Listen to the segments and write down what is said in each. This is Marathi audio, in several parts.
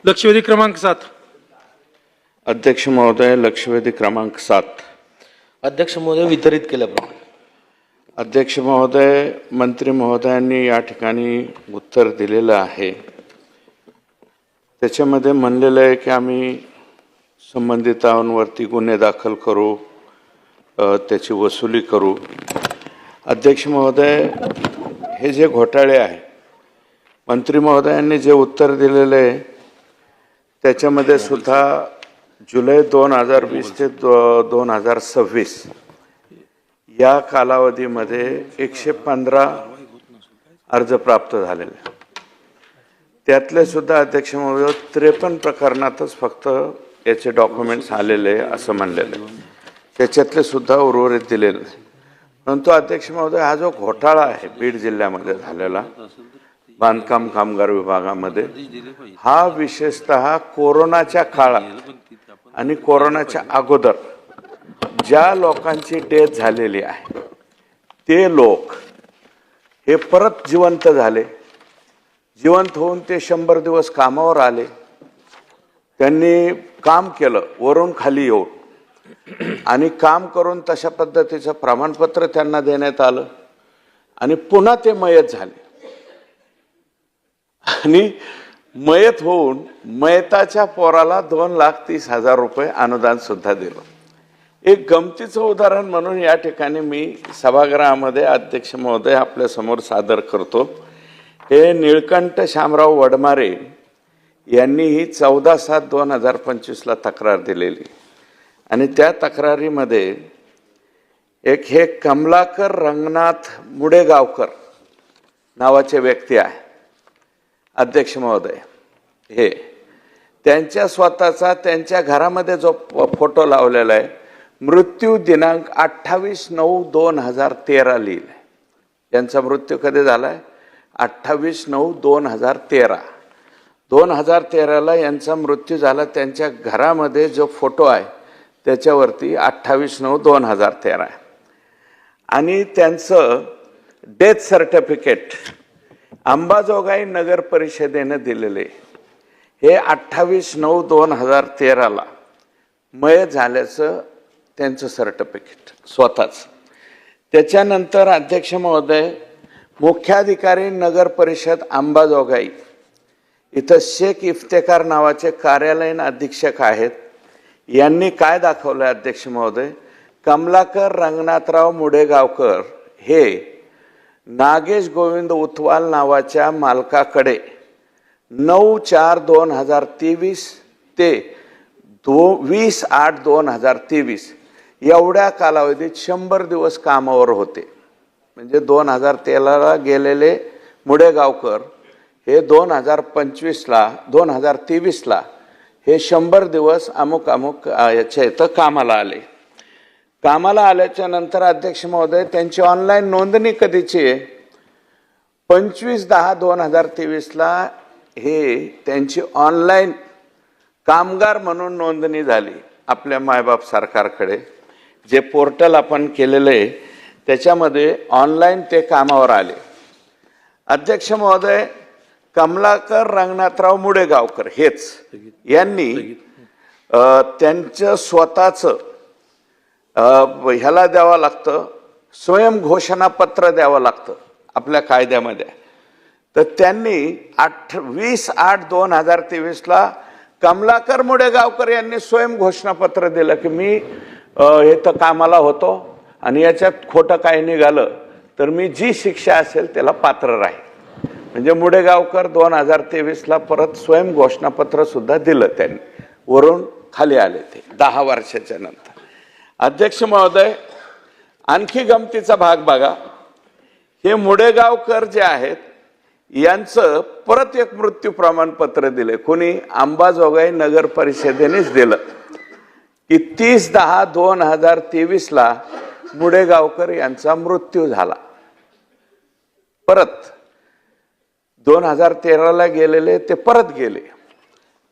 लक्षवेधी क्रमांक 7। अध्यक्ष महोदय, लक्षवेधी क्रमांक 7। अध्यक्ष महोदय, वितरित केल्याप्रमाणे अध्यक्ष महोदय, मंत्री महोदयांनी या ठिकाणी उत्तर दिलेलं आहे। त्याच्यामध्ये म्हणलेलं आहे की आम्ही संबंधितांवरती गुन्हे दाखल करू, त्याची वसुली करू। अध्यक्ष महोदय, हे जे घोटाळे आहे, मंत्री महोदयांनी जे उत्तर दिलेले आहे त्याच्यामध्ये सुद्धा जुलै 2020 ते 2026 या कालावधीमध्ये 115 अर्ज प्राप्त झालेले। त्यातले सुद्धा अध्यक्ष महोदय 53 प्रकरणातच फक्त याचे डॉक्युमेंट्स आलेले असं म्हणलेले, त्याच्यातले सुद्धा उर्वरित दिलेले। परंतु अध्यक्ष महोदय, हा जो घोटाळा आहे बीड जिल्ह्यामध्ये झालेला बांधकाम कामगार विभागामध्ये, हा विशेषतः कोरोनाच्या काळात आणि कोरोनाच्या अगोदर ज्या लोकांची डेथ झालेली आहे ते लोक हे परत जिवंत झाले। जिवंत होऊन ते 100 दिवस कामावर आले, त्यांनी काम केलं वरून खाली येऊन, आणि काम करून तशा पद्धतीचं प्रमाणपत्र त्यांना देण्यात आलं आणि पुन्हा ते मयत झाले। आणि मयत होऊन मयताच्या पोराला 2,30,000 रुपये अनुदान सुद्धा दिलं। एक गमतीचं उदाहरण म्हणून या ठिकाणी मी सभागृहामध्ये अध्यक्ष महोदय आपल्या समोर सादर करतो। हे निळकंठ शामराव वडमारे यांनी ही 14/7/2025 ला तक्रार दिलेली, आणि त्या तक्रारीमध्ये एक हे कमलाकर रंगनाथ मुडेगावकर नावाचे व्यक्ती आहे अध्यक्छ महोदय। हे त्यांच्या स्वतःचा त्यांच्या घरामध्ये जो फोटो लावलेला आहे, मृत्यू दिनांक 28/9/2013 लिहिलाय। यांचा मृत्यू कधी झालाय? 28/9/2013। 2013ला यांचा मृत्यू झाला। त्यांच्या घरामध्ये जो फोटो आहे त्याच्यावरती 28/9/2013 आहे, आणि त्यांचं डेथ सर्टिफिकेट अंबाजोगाई नगर परिषदेने दिलेले हे 28/9/2013ला मयत झाल्याचं त्यांचं सर्टिफिकेट स्वतःच। त्याच्यानंतर अध्यक्ष महोदय, मुख्याधिकारी नगर परिषद अंबाजोगाई इथं शेख इफ्तेकार नावाचे कार्यालयीन अधीक्षक आहेत। यांनी काय दाखवलं अध्यक्ष महोदय? कमलाकर रंगनाथराव मुडेगावकर हे नागेश गोविंद उतवाल नावाच्या मालकाकडे 9/4/2023 ते 20/8/2023 एवढ्या कालावधीत 100 दिवस कामावर होते। म्हणजे 2013ला गेलेले मुडेगावकर हे 2023ला हे 100 दिवस अमुक याच्या इथं कामाला आले। कामाला आल्याच्या नंतर अध्यक्ष महोदय, त्यांची ऑनलाईन नोंदणी कधीची आहे? 25/10/2023ला हे त्यांची ऑनलाईन कामगार म्हणून नोंदणी झाली आपल्या मायबाप सरकारकडे। जे पोर्टल आपण केलेलं आहे त्याच्यामध्ये ऑनलाईन ते कामावर आले। अध्यक्ष महोदय, कमलाकर रंगनाथराव मुडेगावकर हेच यांनी त्यांचं स्वतःचं ह्याला द्यावं लागतं, स्वयं घोषणापत्र द्यावं लागतं आपल्या कायद्यामध्ये। तर त्यांनी 20/8/2023ला कमलाकर मुडेगावकर यांनी स्वयं घोषणापत्र दिलं की मी इथं कामाला होतो आणि याच्यात खोटं काय निघालं तर मी जी शिक्षा असेल त्याला पात्र राहील। म्हणजे मुडेगावकर 2023ला परत स्वयं घोषणापत्र सुद्धा दिलं त्यांनी, वरून खाली आले ते 10 वर्षाच्या नंतर। अध्यक्ष महोदय, आणखी गमतीचा भाग बघा। हे मुडेगावकर जे आहेत यांचं परत एक मृत्यू प्रमाणपत्र दिले। कोणी? अंबाजोगाई नगर परिषदेनेच दिलं की 30/10/2023ला मुडेगावकर यांचा मृत्यू झाला। परत 2013ला गेलेले ते परत गेले,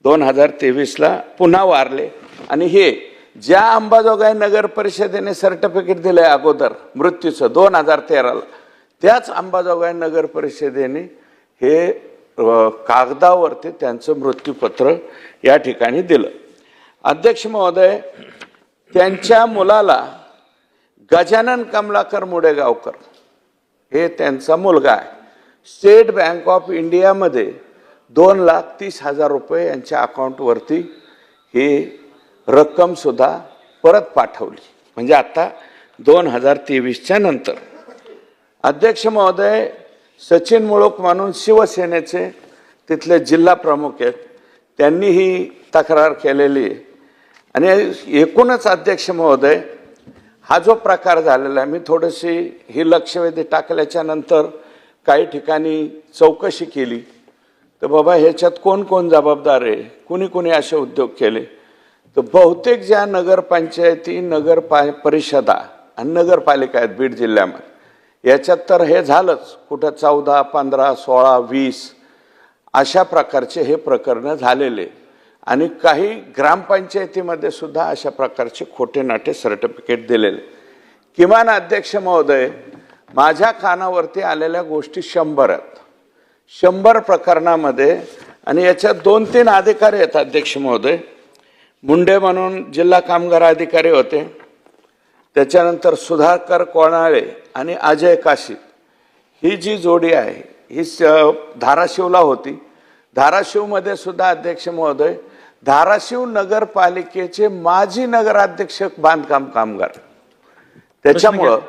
2023ला पुन्हा वारले। आणि हे ज्या अंबाजोगाई नगर परिषदेने सर्टिफिकेट दिले अगोदर मृत्यूचं 2013ला, त्याच अंबाजोगाई नगर परिषदेने हे कागदावरती त्यांचं मृत्यूपत्र या ठिकाणी दिलं. अध्यक्ष महोदय, त्यांच्या मुलाला गजानन कमलाकर मुडेगावकर हे त्यांचा मुलगा आहे. स्टेट बँक ऑफ इंडियामध्ये 2,30,000 रुपये यांच्या अकाउंटवरती ही रक्कम सुद्धा परत पाठवली, म्हणजे आता 2023च्या नंतर. अध्यक्ष महोदय, सचिन मुळूक म्हणून शिवसेनेचे तिथले जिल्हा प्रमुख आहेत, त्यांनी ही तक्रार केलेली आहे. आणि एकूणच अध्यक्ष महोदय, हा जो प्रकार झालेला आहे, मी थोडीशी ही लक्षवेधी टाकल्याच्या नंतर काही ठिकाणी चौकशी केली तर बाबा ह्याच्यात कोण कोण जबाबदार आहे, कुणी कुणी असे उद्योग केले, तर बहुतेक ज्या नगरपंचायती, परिषदा आणि नगरपालिका आहेत बीड जिल्ह्यामध्ये, याच्यात तर हे झालंच. कुठं 14, 15, 16, 20 अशा प्रकारचे हे प्रकरणं झालेले. आणि काही ग्रामपंचायतीमध्ये सुद्धा अशा प्रकारचे खोटे नाटे सर्टिफिकेट दिलेले. किमान अध्यक्ष महोदय, माझ्या कानावरती आलेल्या गोष्टी 100 आहेत. 100 प्रकरणामध्ये, आणि याच्यात 2-3 अधिकारी आहेत अध्यक्ष महोदय. मुंडे म्हणून जिल्हा कामगार अधिकारी होते, त्याच्यानंतर सुधाकर कोणाळे आणि अजय काशीद, ही जी जोडी आहे ही धाराशिवला होती. धाराशिवमध्ये सुद्धा अध्यक्ष महोदय, धाराशिव नगरपालिकेचे माजी नगराध्यक्ष बांधकाम कामगार. त्याच्यामुळं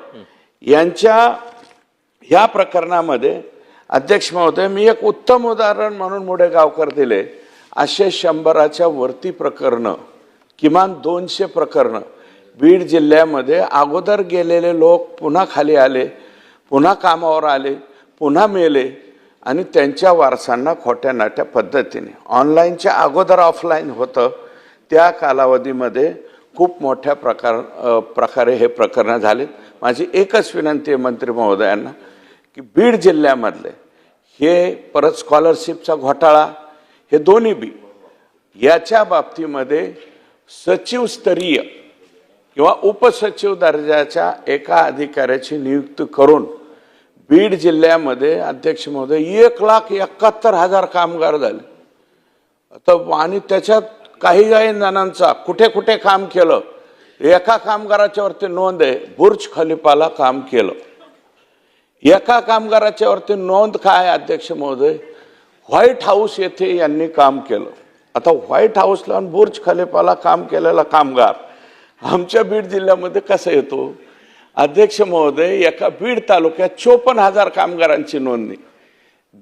यांच्या ह्या प्रकरणामध्ये अध्यक्ष महोदय, मी एक उत्तम उदाहरण म्हणून मुडेगावकर दिले. असे 100च्या वरती प्रकरणं, किमान 200 प्रकरणं बीड जिल्ह्यामध्ये अगोदर गेलेले लोक पुन्हा खाली आले, पुन्हा कामावर आले, पुन्हा मेले आणि त्यांच्या वारसांना खोट्या नाट्या पद्धतीने ऑनलाईनच्या अगोदर ऑफलाईन होतं त्या कालावधीमध्ये खूप मोठ्या प्रकारे हे प्रकरणं झालेत. माझी एकच विनंती आहे मंत्री महोदयांना की बीड जिल्ह्यामधले हे परत स्कॉलरशिपचा घोटाळा, हे दोन्ही बी याच्या बाबतीमध्ये सचिवस्तरीय किंवा उपसचिव दर्जाच्या एका अधिकाऱ्याची नियुक्ती करून बीड जिल्ह्यामध्ये अध्यक्ष महोदय 1,71,000 कामगार झाले. आता आणि त्याच्यात काही जणांचा कुठे कुठे काम केलं, एका कामगाराच्या वरती नोंद आहे, बुर्ज खलिफाला काम केलं. एका कामगाराच्या वरती नोंद काय अध्यक्ष महोदय, व्हाईट हाऊस येथे यांनी काम केलं. आता व्हाईट हाऊसला आणि बुर्ज खलिफाला काम केलेला कामगार आमच्या बीड जिल्ह्यामध्ये कसा येतो अध्यक्ष महोदय? एका बीड तालुक्यात 54,000 कामगारांची नोंदणी,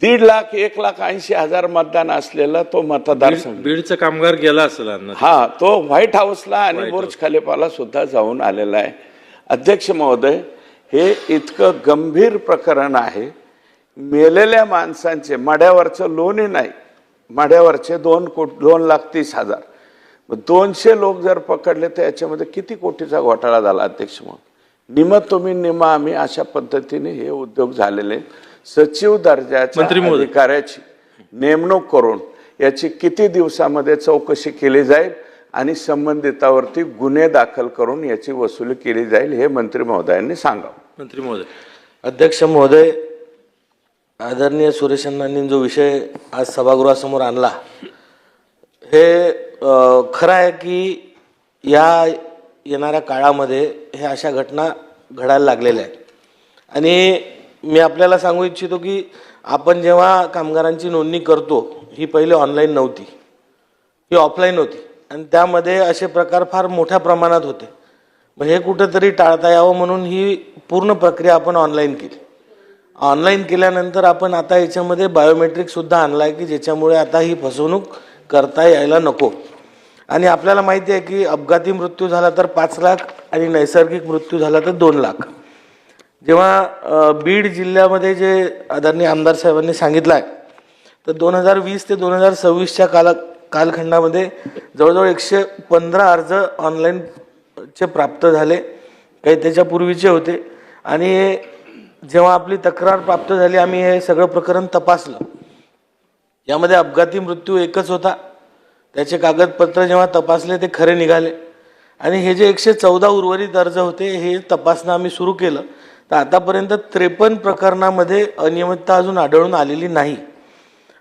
1,50,000 1,80,000 मतदान असलेला तो मतदारसंघ. बीडचा कामगार गेला असेल अण्णा. हा, तो व्हाईट हाऊसला आणि बुर्ज खलिफाला सुद्धा जाऊन आलेला आहे. अध्यक्ष महोदय, हे इतकं गंभीर प्रकरण आहे. मेलेल्या माणसांचे माड्यावरचं लोनही नाही, माड्यावरचे 2,30,000, 200 लोक जर पकडले तर याच्यामध्ये किती कोटीचा घोटाळा झाला अध्यक्ष महोदय? निम तुम्ही निम आम्ही अशा पद्धतीने हे उद्योग झालेले. सचिव दर्जाच्या अधिकाऱ्याची नेमणूक करून याची किती दिवसामध्ये चौकशी केली जाईल आणि संबंधितावरती गुन्हे दाखल करून याची वसुली केली जाईल हे मंत्री महोदयांनी सांगावं. मंत्री महोदय. अध्यक्ष महोदय, आदरणीय सुरेश अण्णांनी जो विषय आज सभागृहासमोर आणला, हे खरं आहे की या येणाऱ्या काळामध्ये हे अशा घटना घडायला लागलेल्या आहेत. आणि मी आपल्याला सांगू इच्छितो की आपण जेव्हा कामगारांची नोंदणी करतो, ही पहिले ऑनलाईन नव्हती, ही ऑफलाईन होती आणि त्यामध्ये असे प्रकार फार मोठ्या प्रमाणात होते. मग हे कुठंतरी टाळता यावं म्हणून ही पूर्ण प्रक्रिया आपण ऑनलाईन केली. ऑनलाईन केल्यानंतर आपण आता याच्यामध्ये बायोमेट्रिकसुद्धा आणला आहे की ज्याच्यामुळे आता ही फसवणूक करता यायला नको. आणि आपल्याला माहिती आहे की अपघाती मृत्यू झाला तर 5 लाख आणि नैसर्गिक मृत्यू झाला तर 2 लाख. जेव्हा बीड जिल्ह्यामध्ये जे आदरणीय आमदार साहेबांनी सांगितलं आहे, तर 2020 ते 2026च्या कालखंडामध्ये जवळजवळ 115 अर्ज ऑनलाईनचे प्राप्त झाले, काही त्याच्यापूर्वीचे होते. आणि जेव्हा आपली तक्रार प्राप्त झाली, आम्ही हे सगळं प्रकरण तपासलं. यामध्ये अपघाती मृत्यू एकच होता, त्याचे कागदपत्र जेव्हा तपासले ते खरे निघाले. आणि हे जे 114 उर्वरित अर्ज होते हे तपासणं आम्ही सुरू केलं, तर आतापर्यंत 53 प्रकरणामध्ये अनियमितता अजून आढळून आलेली नाही.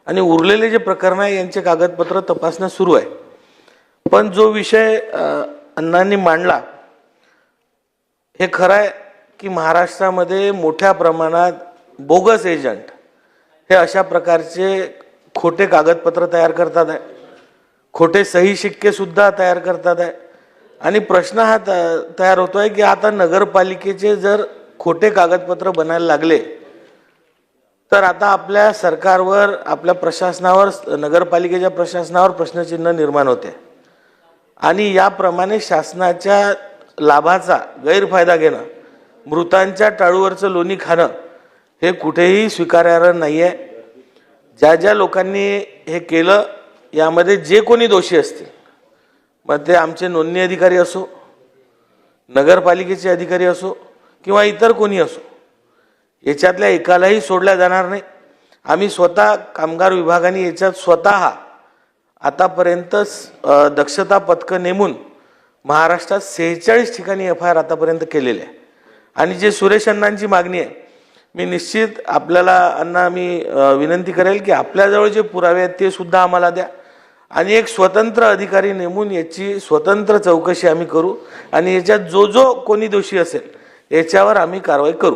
आणि उरलेले जे प्रकरण आहे यांचे कागदपत्र तपासणं सुरू आहे. पण जो विषय अण्णांनी मांडला हे खरं आहे की महाराष्ट्रामध्ये मोठ्या प्रमाणात बोगस एजंट हे अशा प्रकारचे खोटे कागदपत्र तयार करतात आहे, खोटे सही शिक्के सुद्धा तयार करतात आहे. आणि प्रश्न हा तयार होतो आहे की आता नगरपालिकेचे जर खोटे कागदपत्र बनायला लागले तर आता आपल्या सरकारवर, आपल्या प्रशासनावर, नगरपालिकेच्या प्रशासनावर प्रश्नचिन्ह निर्माण होते. आणि याप्रमाणे शासनाच्या लाभाचा गैरफायदा घेणं, मृतांच्या टाळूवरचं लोणी खाणं हे कुठेही स्वीकारार्ह नाही आहे. ज्या ज्या लोकांनी हे केलं यामध्ये जे कोणी दोषी असतील, मग ते आमचे नोंदणी अधिकारी असो, नगरपालिकेचे अधिकारी असो किंवा इतर कोणी असो, याच्यातल्या एकालाही सोडल्या जाणार नाही. आम्ही स्वतः कामगार विभागाने याच्यात स्वतः आतापर्यंत दक्षता पथकं नेमून महाराष्ट्रात 46 ठिकाणी FIR आतापर्यंत केलेले आहे. आणि जे सुरेश अण्णांची मागणी आहे, मी निश्चित आपल्याला अण्णा मी विनंती करेल की आपल्याजवळ जे पुरावे आहेत ते सुद्धा आम्हाला द्या आणि एक स्वतंत्र अधिकारी नेमून याची स्वतंत्र चौकशी आम्ही करू आणि याच्यात जो जो कोणी दोषी असेल याच्यावर आम्ही कारवाई करू.